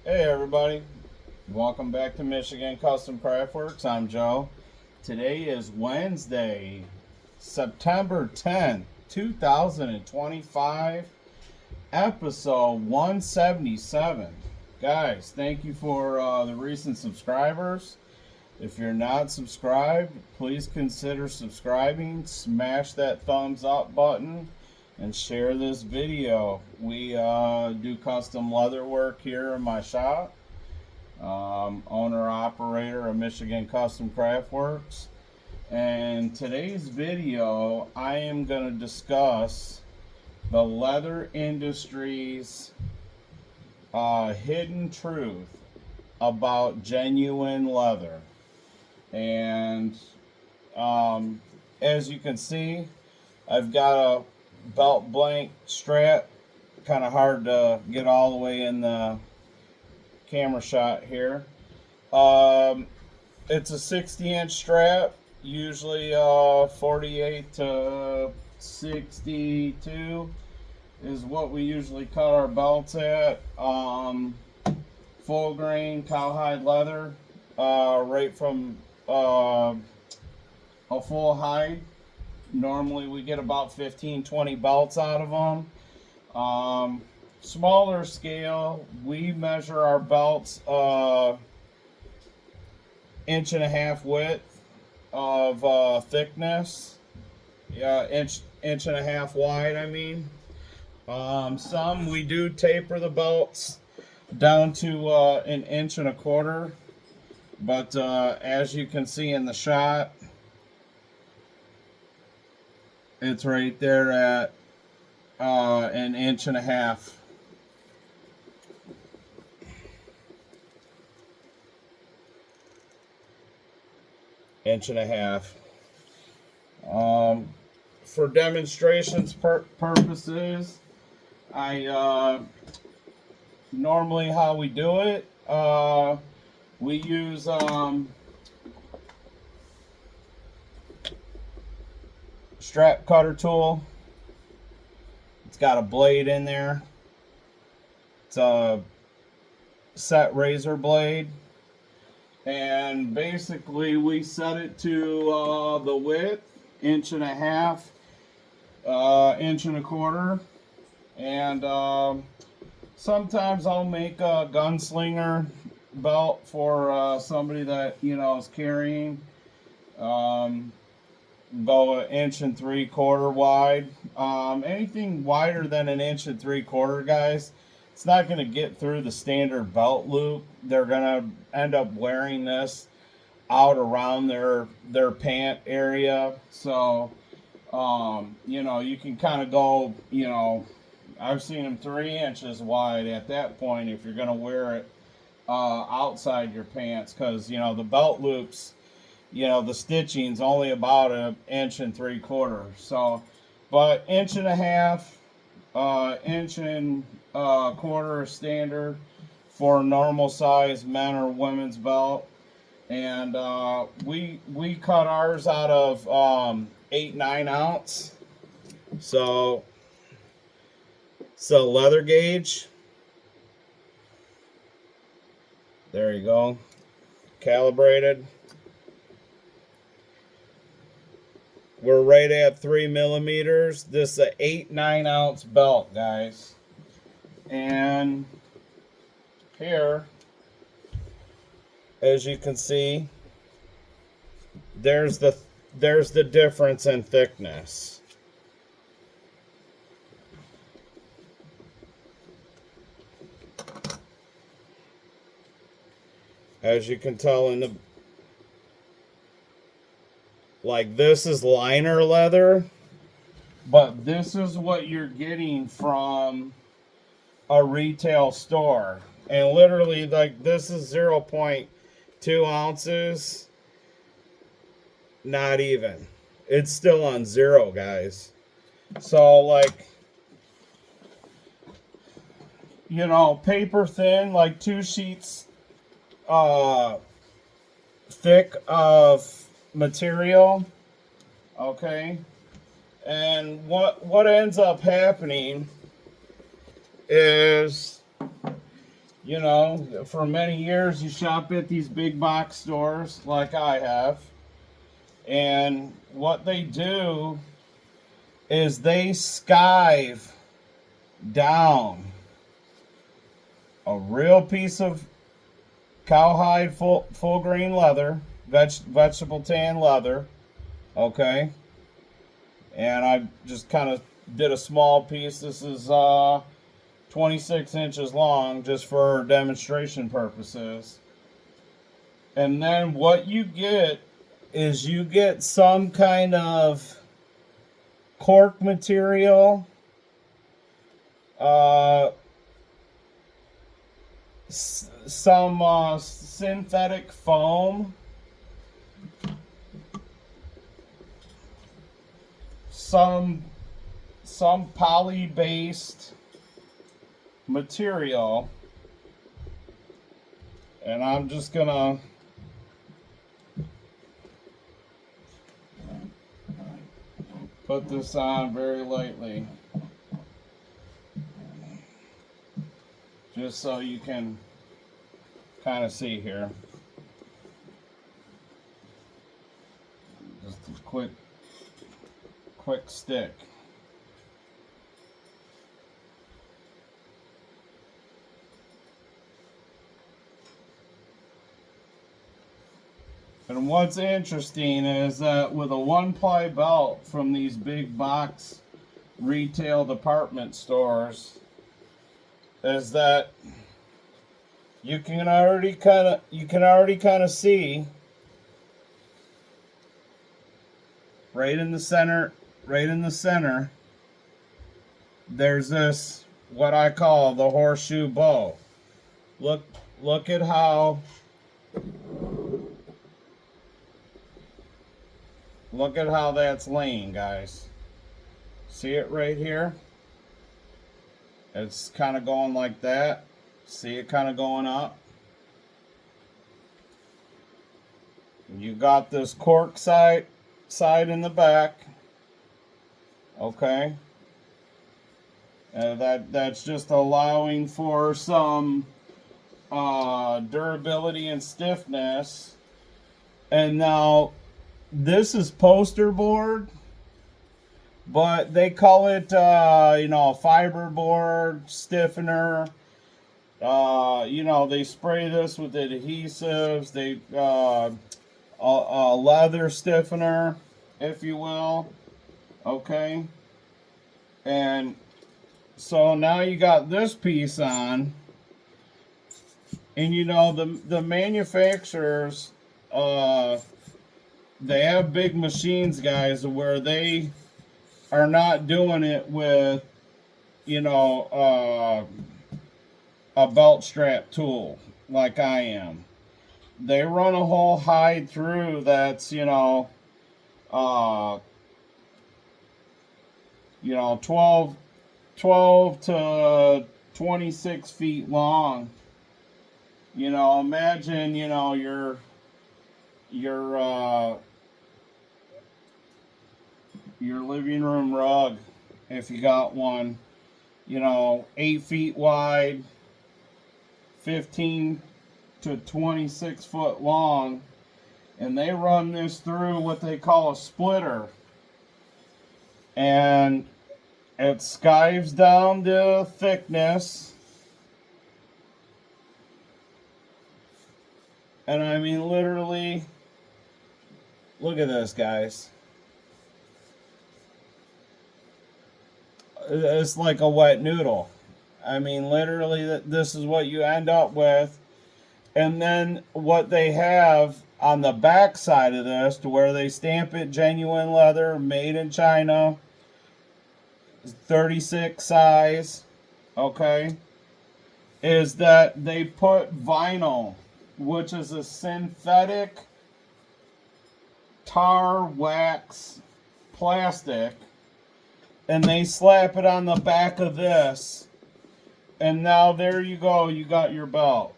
Hey everybody, welcome back to Michigan Custom Craftworks. I'm Joe. Today is Wednesday, September 10th, 2025, episode 177. Guys, thank you for the recent subscribers. If you're not subscribed, please consider subscribing. Smash that thumbs up button and share this video. We do custom leather work here in my shop. Owner operator of Michigan Custom Craftworks. And today's video, I am going to discuss the leather industry's hidden truth about genuine leather. And as you can see, I've got a belt blank strap. Kind of hard to get all the way in the camera shot here. It's a 60-inch strap, usually 48 to 62 is what we usually cut our belts at. Full grain cowhide leather, right from a full hide. Normally we get about 15-20 belts out of them. Smaller scale, we measure our belts inch and a half width of thickness. Yeah, inch and a half wide, I mean. Some we do taper the belts down to an inch and a quarter, but as you can see in the shot, it's right there at an inch and a half. Inch and a half. For demonstrations purposes, I normally how we do it, we use strap cutter tool. It's got a blade in there. It's a set razor blade. And basically we set it to the width, inch and a half, inch and a quarter. And sometimes I'll make a gunslinger belt for somebody that, you know, is carrying. Go an inch and three quarter wide. Anything wider than an inch and three quarter, guys, it's not going to get through the standard belt loop. They're going to end up wearing this out around their pant area. So, you know, you can kind of go, you know, I've seen them 3 inches wide at that point if you're going to wear it outside your pants, because, you know, the belt loops, you know, the stitching's only about an inch and three quarter. So, but inch and a half, inch and quarter standard for normal size men or women's belt. And we cut ours out of 8-9 ounce. So leather gauge. There you go. Calibrated. We're right at 3 millimeters. This is an 8-9 ounce belt, guys. And here, as you can see, there's the difference in thickness. As you can tell in the, like, this is liner leather, but this is what you're getting from a retail store. And literally, like, this is 0.2 ounces. Not even. It's still on zero, guys. So, like, you know, paper thin, like 2 sheets thick of material. Okay. And what ends up happening is you know, for many years you shop at these big box stores like I have. And what they do is they skive down a real piece of cowhide full grain leather, vegetable tan leather, okay? And I just kind of did a small piece. This is 26 inches long just for demonstration purposes. And then what you get is you get some kind of cork material, some synthetic foam, some poly-based material, and I'm just gonna put this on very lightly, just so you can kind of see here. Just a quick stick. And what's interesting is that with a 1-ply belt from these big box retail department stores, is that you can already kind of see right in the center, there's this what I call the horseshoe bow. Look at how that's laying, guys. See it right here? It's kind of going like that. See it kind of going up? You got this cork side in the back. Okay. That's just allowing for some durability and stiffness. And now this is poster board, but they call it fiber board stiffener. They spray this with adhesives. They a leather stiffener, if you will. Okay. And so now you got this piece on, and the manufacturers, they have big machines, guys, where they are not doing it with a belt strap tool like I am. They run a whole hide through that's 12 to 26 feet long. Imagine your living room rug, if you got one, 8 feet wide, 15 to 26 foot long, and they run this through what they call a splitter, and it skives down the thickness. And I mean, literally, look at this, guys. It's like a wet noodle. I mean, literally, this is what you end up with. And then what they have on the back side of this, to where they stamp it genuine leather, made in China, 36 size, okay, is that they put vinyl, which is a synthetic tar wax plastic, and they slap it on the back of this, and now there you go, you got your belt.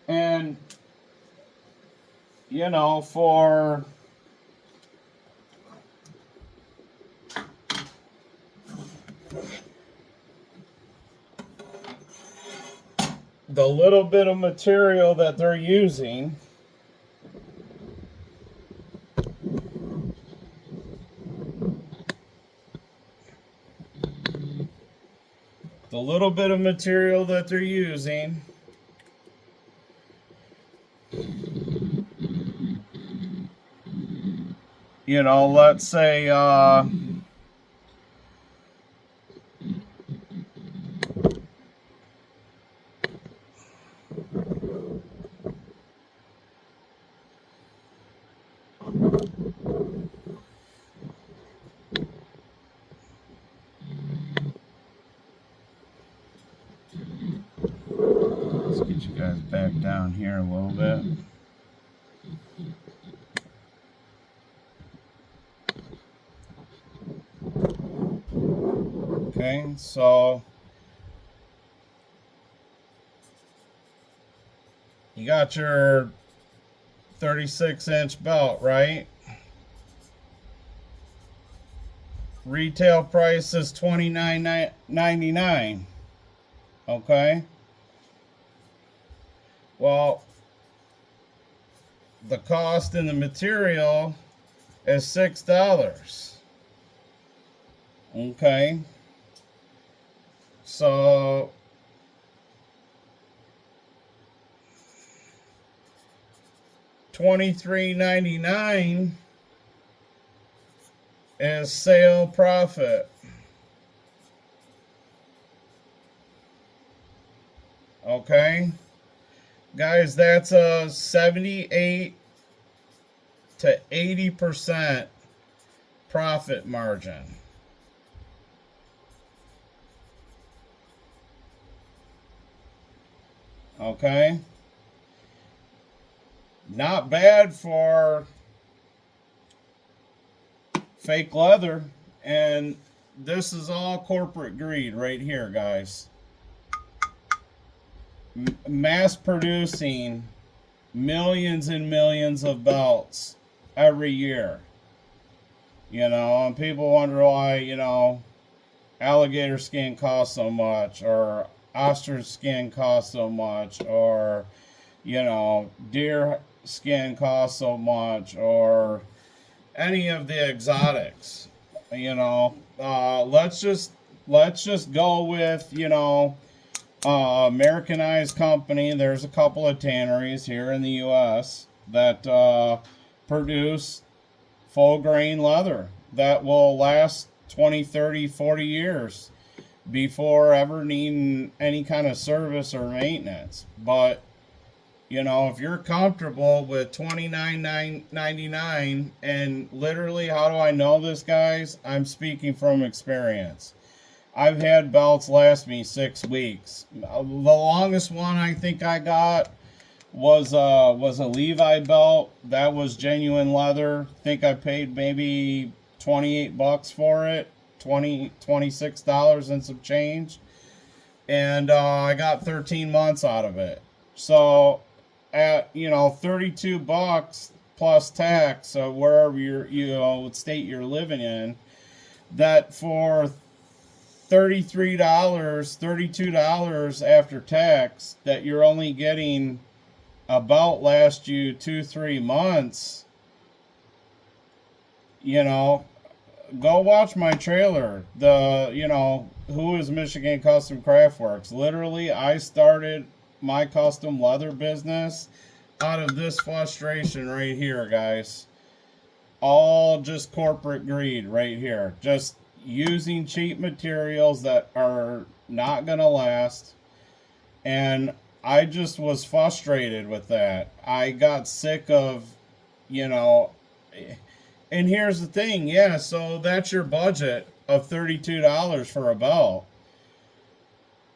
And for the little bit of material that they're using, you know, let's say, let's get you guys back down here a little bit. Okay, so you got your 36-inch belt, right? Retail price is $29.99. Okay. Well, the cost in the material is $6. Okay. So $23.99 is sale profit. Okay, guys, that's a 78 to 80% profit margin. Okay, not bad for fake leather. And this is all corporate greed right here, guys. Mass producing millions and millions of belts every year. You know, and people wonder why, you know, alligator skin costs so much, or ostrich skin costs so much, or, you know, deer skin costs so much, or any of the exotics. You know, let's just go with, you know, Americanized company. There's a couple of tanneries here in the U.S. that produce full grain leather that will last 20, 30, 40 years before ever needing any kind of service or maintenance. But, you know, if you're comfortable with $29.99, and literally, how do I know this, guys? I'm speaking from experience. I've had belts last me 6 weeks. The longest one I think I got was a Levi belt. That was genuine leather. I think I paid maybe $28 for it. $26 and some change. And I got 13 months out of it. So at, you know, $32 plus tax, so wherever you know, state you're living in, that for $32 after tax, that you're only getting about last you 2-3 months. You know, go watch my trailer, the, you know, who is Michigan Custom Craftworks. Literally, I started my custom leather business out of this frustration right here, guys. All just corporate greed right here. Just using cheap materials that are not gonna last. And I just was frustrated with that. I got sick of, you know, and here's the thing, yeah, so that's your budget of $32 for a belt.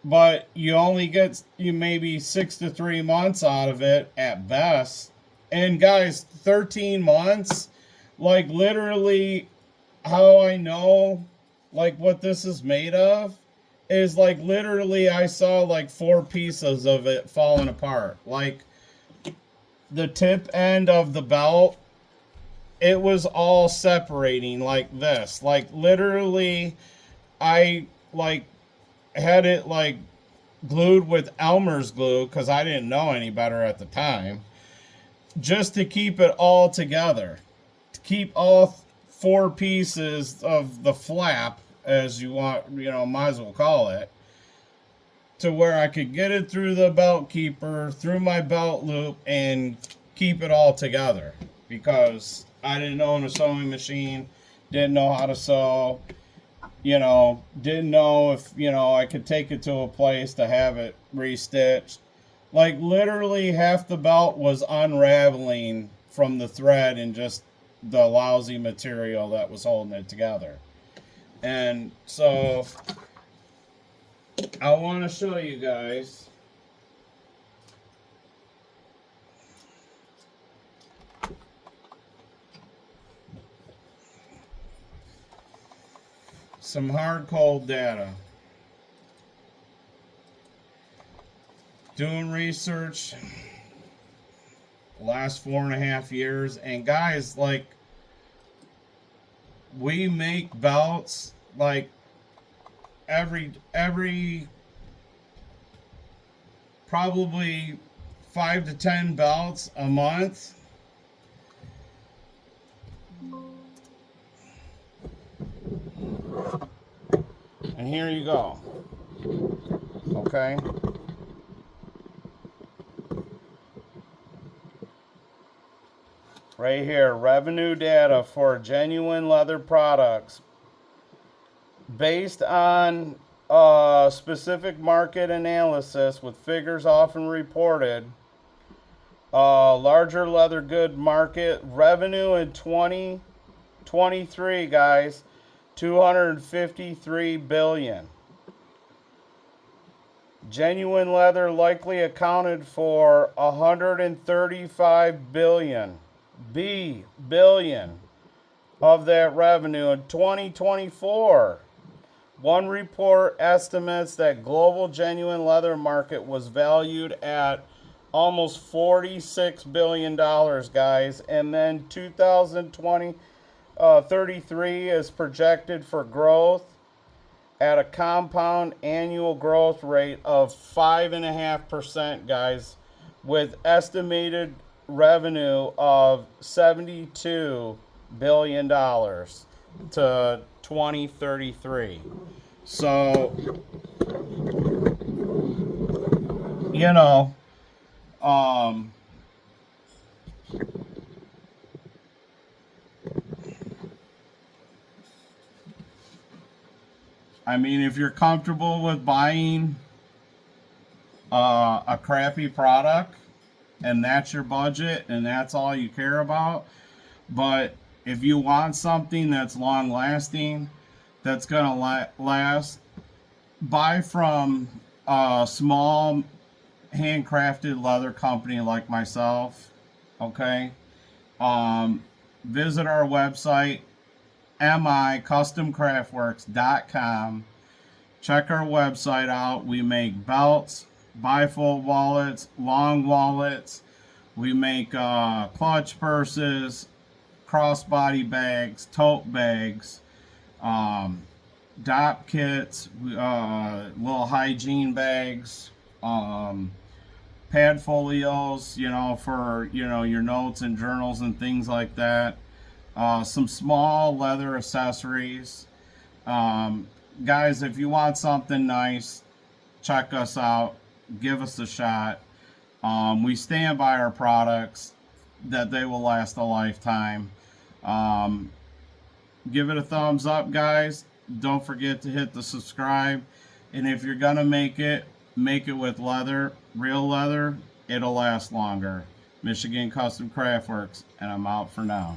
But you only get maybe 6 to 3 months out of it at best. And guys, 13 months, like literally, how I know like what this is made of is like literally I saw like 4 pieces of it falling apart. Like the tip end of the belt, it was all separating like this. Like literally I like had it like glued with Elmer's glue because I didn't know any better at the time, just to keep it all together, to keep all four pieces of the flap, as you want, might as well call it, to where I could get it through the belt keeper, through my belt loop, and keep it all together, because I didn't own a sewing machine, didn't know how to sew, didn't know if, I could take it to a place to have it restitched. Like, literally half the belt was unraveling from the thread and just the lousy material that was holding it together. And so I want to show you guys some hard cold data. Doing research the last 4.5 years, and guys, like, we make belts like every probably 5 to 10 belts a month. And here you go. Okay. Right here, revenue data for genuine leather products based on specific market analysis with figures often reported. Larger leather good market revenue in 2023, guys, $253 billion. Genuine leather likely accounted for $135 billion of that revenue in 2024. One report estimates that global genuine leather market was valued at almost $46 billion, guys. And then 2033 is projected for growth at a compound annual growth rate of 5.5%, guys, with estimated revenue of $72 billion to 2033. So, I mean, if you're comfortable with buying a crappy product and that's your budget and that's all you care about, but if you want something that's long lasting, that's going to last, buy from a small handcrafted leather company like myself. Okay. Visit our website, micustomcraftworks.com. Check our website out. We make belts, bifold wallets, long wallets. We make clutch purses, crossbody bags, tote bags, DOP kits, little hygiene bags, pad folios, for, your notes and journals and things like that. Some small leather accessories. Guys, if you want something nice, check us out. Give us a shot. We stand by our products, that they will last a lifetime. Give it a thumbs up, guys. Don't forget to hit the subscribe. And if you're going to make it with leather, real leather. It'll last longer. Michigan Custom Craftworks, and I'm out for now.